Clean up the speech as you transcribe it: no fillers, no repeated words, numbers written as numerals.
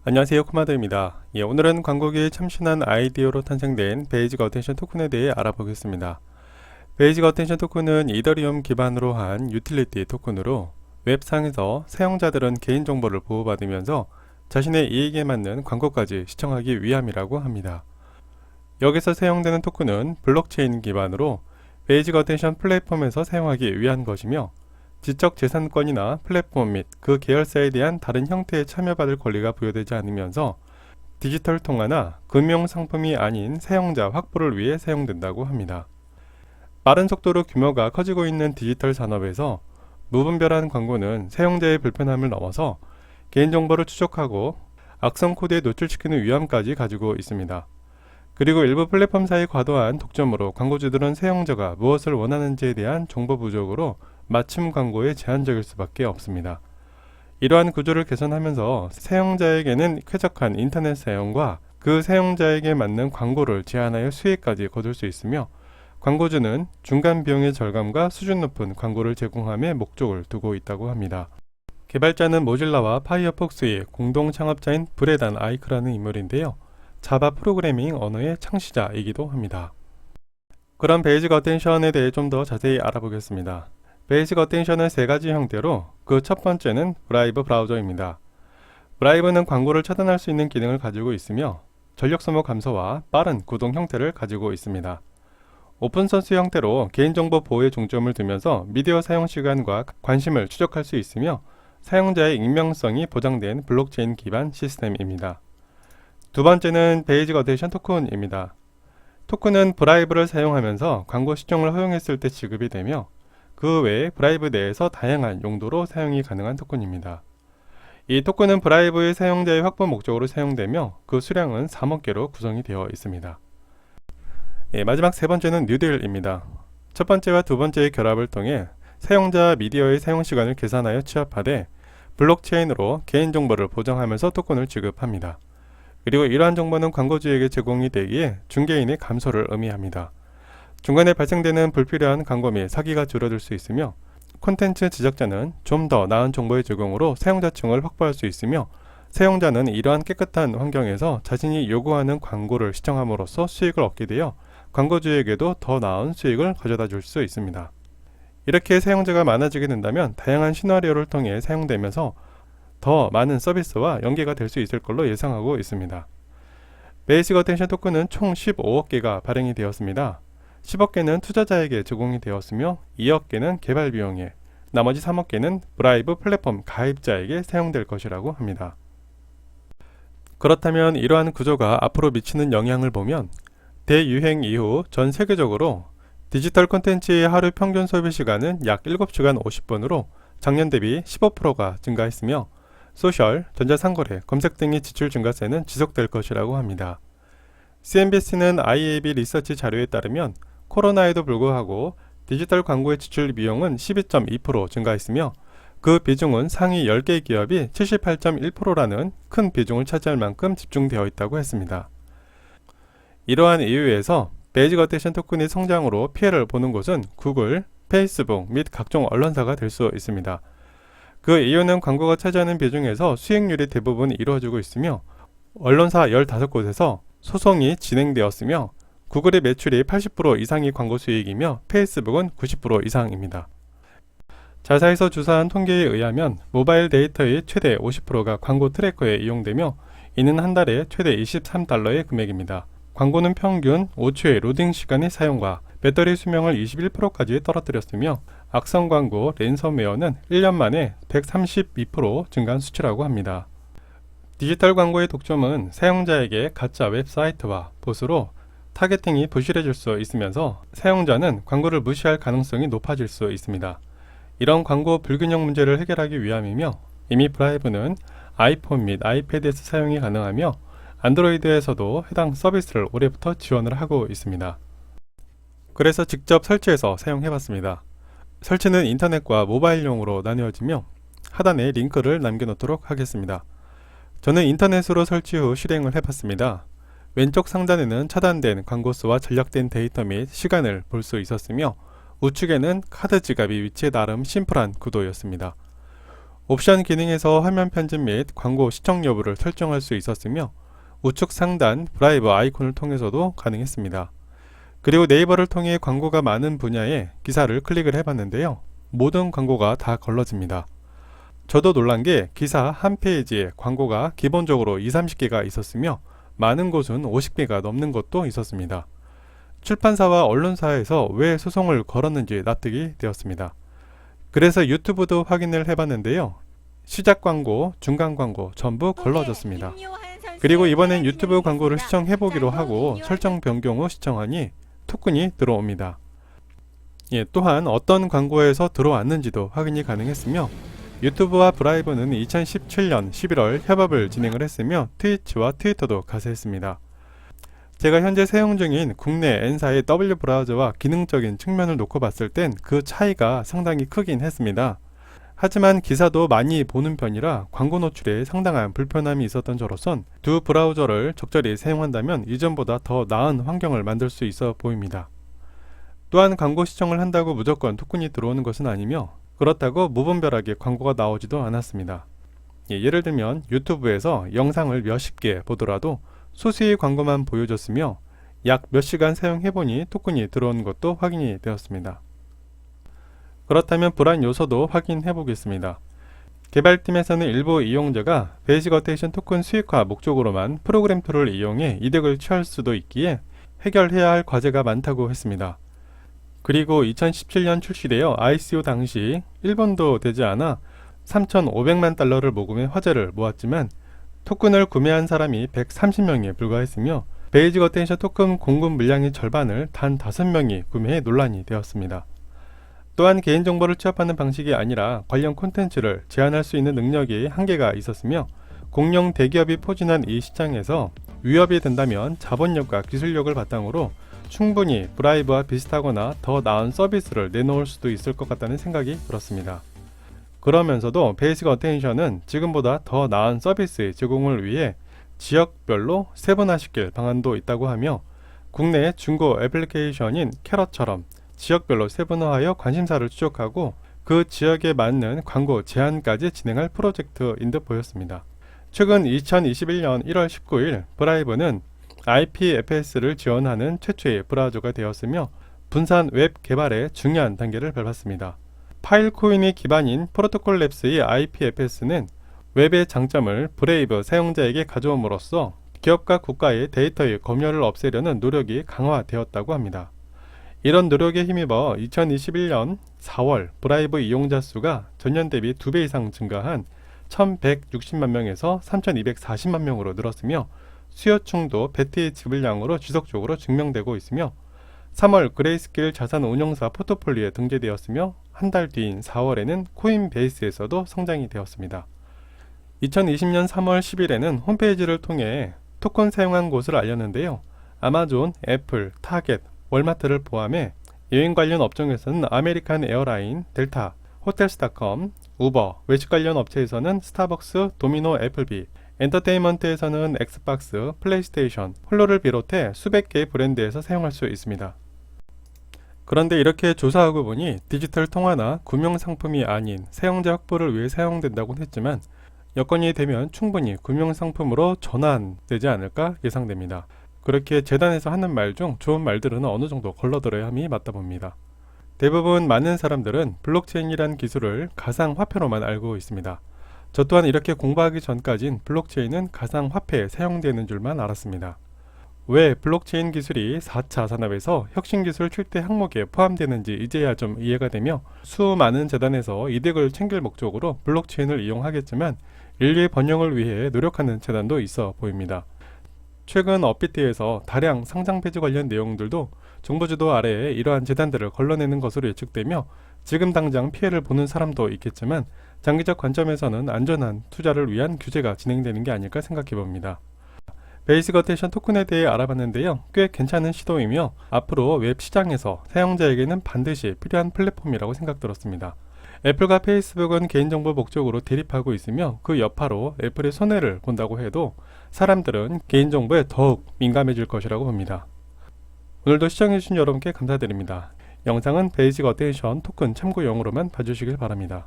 안녕하세요, 코마드입니다. 오늘은 광고계에 참신한 아이디어로 탄생된 베이직 어텐션 토큰에 대해 알아보겠습니다. 베이직 어텐션 토큰은 이더리움 기반으로 한 유틸리티 토큰으로 웹상에서 사용자들은 개인정보를 보호받으면서 자신의 이익에 맞는 광고까지 시청하기 위함이라고 합니다. 여기서 사용되는 토큰은 블록체인 기반으로 베이직 어텐션 플랫폼에서 사용하기 위한 것이며, 지적재산권이나 플랫폼 및 그 계열사에 대한 다른 형태에 참여받을 권리가 부여되지 않으면서 디지털 통화나 금융상품이 아닌 사용자 확보를 위해 사용된다고 합니다. 빠른 속도로 규모가 커지고 있는 디지털 산업에서 무분별한 광고는 사용자의 불편함을 넘어서 개인정보를 추적하고 악성 코드에 노출시키는 위험까지 가지고 있습니다. 그리고 일부 플랫폼사의 과도한 독점으로 광고주들은 사용자가 무엇을 원하는지에 대한 정보 부족으로 맞춤 광고에 제한적일 수밖에 없습니다. 이러한 구조를 개선하면서 사용자에게는 쾌적한 인터넷 사용과 그 사용자에게 맞는 광고를 제한하여 수익까지 거둘 수 있으며, 광고주는 중간 비용의 절감과 수준 높은 광고를 제공함에 목적을 두고 있다고 합니다. 개발자는 모질라와 파이어폭스의 공동 창업자인 브레단 아이크라는 인물인데요. 자바 프로그래밍 언어의 창시자이기도 합니다. 그럼 베이직 어텐션에 대해 좀 더 자세히 알아보겠습니다. 베이직 어텐션은 세 가지 형태로, 그 첫 번째는 브라이브 브라우저입니다. 브라이브는 광고를 차단할 수 있는 기능을 가지고 있으며 전력 소모 감소와 빠른 구동 형태를 가지고 있습니다. 오픈소스 형태로 개인정보 보호에 중점을 두면서 미디어 사용 시간과 관심을 추적할 수 있으며 사용자의 익명성이 보장된 블록체인 기반 시스템입니다. 두 번째는 베이직 어텐션 토큰입니다. 토큰은 브라이브를 사용하면서 광고 시청을 허용했을 때 지급이 되며, 그 외에 브라이브 내에서 다양한 용도로 사용이 가능한 토큰입니다. 이 토큰은 브라이브의 사용자의 확보 목적으로 사용되며 그 수량은 3억 개로 구성이 되어 있습니다. 마지막 세 번째는 뉴딜입니다. 첫 번째와 두 번째의 결합을 통해 사용자 미디어의 사용 시간을 계산하여 취합하되 블록체인으로 개인정보를 보장하면서 토큰을 지급합니다. 그리고 이러한 정보는 광고주에게 제공이 되기에 중개인의 감소를 의미합니다. 중간에 발생되는 불필요한 광고 및 사기가 줄어들 수 있으며, 콘텐츠 제작자는 좀 더 나은 정보의 제공으로 사용자층을 확보할 수 있으며, 사용자는 이러한 깨끗한 환경에서 자신이 요구하는 광고를 시청함으로써 수익을 얻게 되어 광고주에게도 더 나은 수익을 가져다 줄 수 있습니다. 이렇게 사용자가 많아지게 된다면 다양한 시나리오를 통해 사용되면서 더 많은 서비스와 연계가 될 수 있을 걸로 예상하고 있습니다. 베이직 어텐션 토큰은 총 15억 개가 발행이 되었습니다. 10억 개는 투자자에게 제공이 되었으며 2억 개는 개발 비용에, 나머지 3억 개는 브라이브 플랫폼 가입자에게 사용될 것이라고 합니다. 그렇다면 이러한 구조가 앞으로 미치는 영향을 보면, 대유행 이후 전 세계적으로 디지털 콘텐츠의 하루 평균 소비 시간은 약 7시간 50분으로 작년 대비 15%가 증가했으며, 소셜, 전자상거래, 검색 등의 지출 증가세는 지속될 것이라고 합니다. CNBC는 IAB 리서치 자료에 따르면 코로나에도 불구하고 디지털 광고의 지출 비용은 12.2% 증가했으며, 그 비중은 상위 10개 기업이 78.1%라는 큰 비중을 차지할 만큼 집중되어 있다고 했습니다. 이러한 이유에서 베이직 어텐션 토큰의 성장으로 피해를 보는 곳은 구글, 페이스북 및 각종 언론사가 될 수 있습니다. 그 이유는 광고가 차지하는 비중에서 수익률이 대부분 이루어지고 있으며, 언론사 15곳에서 소송이 진행되었으며, 구글의 매출이 80% 이상이 광고 수익이며 페이스북은 90% 이상입니다. 자사에서 조사한 통계에 의하면 모바일 데이터의 최대 50%가 광고 트래커에 이용되며, 이는 한 달에 최대 23달러의 금액입니다. 광고는 평균 5초의 로딩 시간의 사용과 배터리 수명을 21%까지 떨어뜨렸으며, 악성 광고 랜섬웨어는 1년 만에 132% 증가한 수치라고 합니다. 디지털 광고의 독점은 사용자에게 가짜 웹사이트와 봇으로 타겟팅이 부실해질 수 있으면서 사용자는 광고를 무시할 가능성이 높아질 수 있습니다. 이런 광고 불균형 문제를 해결하기 위함이며, 이미 브라이브는 아이폰 및 아이패드에서 사용이 가능하며 안드로이드에서도 해당 서비스를 올해부터 지원을 하고 있습니다. 그래서 직접 설치해서 사용해봤습니다. 설치는 인터넷과 모바일용으로 나뉘어지며 하단에 링크를 남겨놓도록 하겠습니다. 저는 인터넷으로 설치 후 실행을 해봤습니다. 왼쪽 상단에는 차단된 광고수와 전략된 데이터 및 시간을 볼 수 있었으며, 우측에는 카드 지갑이 위치해 나름 심플한 구도였습니다. 옵션 기능에서 화면 편집 및 광고 시청 여부를 설정할 수 있었으며 우측 상단 브라이브 아이콘을 통해서도 가능했습니다. 그리고 네이버를 통해 광고가 많은 분야의 기사를 클릭을 해봤는데요. 모든 광고가 다 걸러집니다. 저도 놀란 게 기사 한 페이지에 광고가 기본적으로 20-30개가 있었으며 많은 곳은 50개가 넘는 것도 있었습니다. 출판사와 언론사에서 왜 소송을 걸었는지 납득이 되었습니다. 그래서 유튜브도 확인을 해봤는데요. 시작 광고, 중간 광고 전부 걸러졌습니다. 그리고 이번엔 유튜브 광고를 시청해보기로 하고 설정 변경 후 시청하니 토큰이 들어옵니다. 또한 어떤 광고에서 들어왔는지도 확인이 가능했으며 유튜브와 브라이브는 2017년 11월 협업을 진행을 했으며 트위치와 트위터도 가세했습니다. 제가 현재 사용 중인 국내 N사의 W 브라우저와 기능적인 측면을 놓고 봤을 땐 그 차이가 상당히 크긴 했습니다. 하지만 기사도 많이 보는 편이라 광고 노출에 상당한 불편함이 있었던 저로선 두 브라우저를 적절히 사용한다면 이전보다 더 나은 환경을 만들 수 있어 보입니다. 또한 광고 시청을 한다고 무조건 토큰이 들어오는 것은 아니며 그렇다고 무분별하게 광고가 나오지도 않았습니다. 예를 들면 유튜브에서 영상을 몇십 개 보더라도 소수의 광고만 보여줬으며 약 몇 시간 사용해보니 토큰이 들어온 것도 확인이 되었습니다. 그렇다면 불안 요소도 확인해 보겠습니다. 개발팀에서는 일부 이용자가 베이직 어테인션 토큰 수익화 목적으로만 프로그램 툴을 이용해 이득을 취할 수도 있기에 해결해야 할 과제가 많다고 했습니다. 그리고 2017년 출시되어 ICO 당시 1분도 되지 않아 3,500만 달러를 모금해 화제를 모았지만 토큰을 구매한 사람이 130명에 불과했으며 베이직 어테인션 토큰 공급 물량의 절반을 단 5명이 구매해 논란이 되었습니다. 또한 개인정보를 취합하는 방식이 아니라 관련 콘텐츠를 제한할 수 있는 능력이 한계가 있었으며 공룡 대기업이 포진한 이 시장에서 위협이 된다면 자본력과 기술력을 바탕으로 충분히 브라이브와 비슷하거나 더 나은 서비스를 내놓을 수도 있을 것 같다는 생각이 들었습니다. 그러면서도 베이직 어테인션은 지금보다 더 나은 서비스 제공을 위해 지역별로 세분화시킬 방안도 있다고 하며 국내 중고 애플리케이션인 캐럿처럼 지역별로 세분화하여 관심사를 추적하고 그 지역에 맞는 광고 제안까지 진행할 프로젝트인 듯 보였습니다. 최근 2021년 1월 19일 브라이브는 IPFS를 지원하는 최초의 브라우저가 되었으며 분산 웹 개발의 중요한 단계를 밟았습니다. 파일코인이 기반인 프로토콜랩스의 IPFS는 웹의 장점을 브레이브 사용자에게 가져옴으로써 기업과 국가의 데이터의 검열을 없애려는 노력이 강화되었다고 합니다. 이런 노력에 힘입어 2021년 4월 브라이브 이용자 수가 전년 대비 2배 이상 증가한 1160만 명에서 3240만 명으로 늘었으며 수요층도 배트의 지불량으로 지속적으로 증명되고 있으며 3월 그레이스케일 자산운용사 포트폴리오에 등재되었으며 한 달 뒤인 4월에는 코인베이스에서도 성장이 되었습니다. 2020년 3월 10일에는 홈페이지를 통해 토큰 사용한 곳을 알렸는데요. 아마존, 애플, 타겟, 월마트를 포함해 여행 관련 업종에서는 아메리칸 에어라인, 델타, 호텔스닷컴, 우버, 외식 관련 업체에서는 스타벅스, 도미노, 애플비, 엔터테인먼트에서는 엑스박스, 플레이스테이션, 홀로를 비롯해 수백 개의 브랜드에서 사용할 수 있습니다. 그런데 이렇게 조사하고 보니 디지털 통화나 금융상품이 아닌 사용자 확보를 위해 사용된다고 했지만 여건이 되면 충분히 금융상품으로 전환되지 않을까 예상됩니다. 그렇게 재단에서 하는 말 중 좋은 말들은 어느 정도 걸러들어야 함이 맞다 봅니다. 대부분 많은 사람들은 블록체인이란 기술을 가상화폐로만 알고 있습니다. 저 또한 이렇게 공부하기 전까진 블록체인은 가상화폐에 사용되는 줄만 알았습니다. 왜 블록체인 기술이 4차 산업에서 혁신기술 출대 항목에 포함되는지 이제야 좀 이해가 되며 수많은 재단에서 이득을 챙길 목적으로 블록체인을 이용하겠지만 인류의 번영을 위해 노력하는 재단도 있어 보입니다. 최근 업비트에서 다량 상장 폐지 관련 내용들도 정부 주도 아래에 이러한 재단들을 걸러내는 것으로 예측되며 지금 당장 피해를 보는 사람도 있겠지만 장기적 관점에서는 안전한 투자를 위한 규제가 진행되는 게 아닐까 생각해 봅니다. 베이직 어테인션 토큰에 대해 알아봤는데요. 꽤 괜찮은 시도이며 앞으로 웹 시장에서 사용자에게는 반드시 필요한 플랫폼이라고 생각들었습니다. 애플과 페이스북은 개인정보 목적으로 대립하고 있으며 그 여파로 애플의 손해를 본다고 해도 사람들은 개인정보에 더욱 민감해질 것이라고 봅니다. 오늘도 시청해주신 여러분께 감사드립니다. 영상은 베이직 어테인션 토큰 참고용으로만 봐주시길 바랍니다.